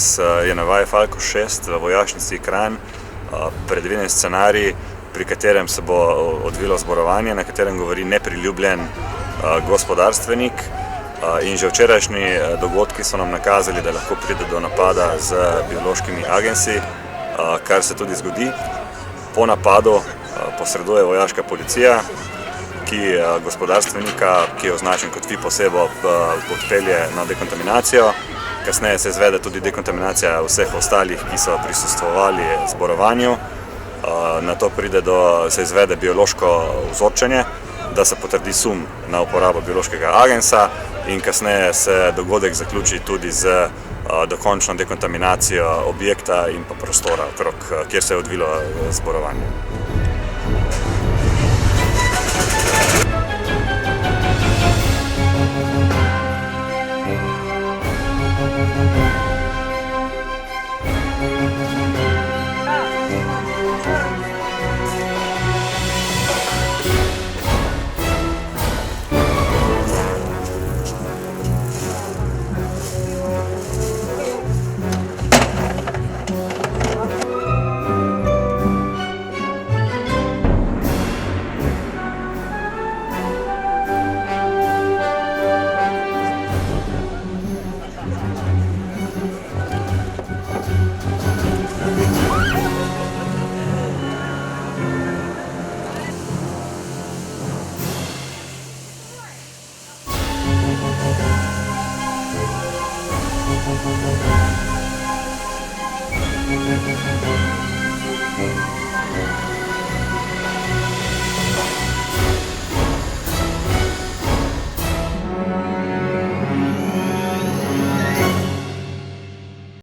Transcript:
danes je na vaji Falko 6 v vojašnici Kranj predviden scenarij, pri katerem se bo odvilo zborovanje, na katerem govori nepriljubljen gospodarstvenik. In že včerajšnji dogodki so nam nakazali, da lahko pride do napada z biološkimi agensi, kar se tudi zgodi. Po napadu posreduje vojaška policija, ki gospodarstvenika, ki je označen kot VIP osebo, odpelje na dekontaminacijo. Kasneje se izvede tudi dekontaminacija vseh ostalih, ki so prisustvovali zborovanju. Nato se izvede biološko vzorčenje, da se potrdi sum na uporabo biološkega agensa, in kasneje se dogodek zaključi tudi z dokončno dekontaminacijo objekta in pa prostora okrog, kjer se je odvilo zborovanje.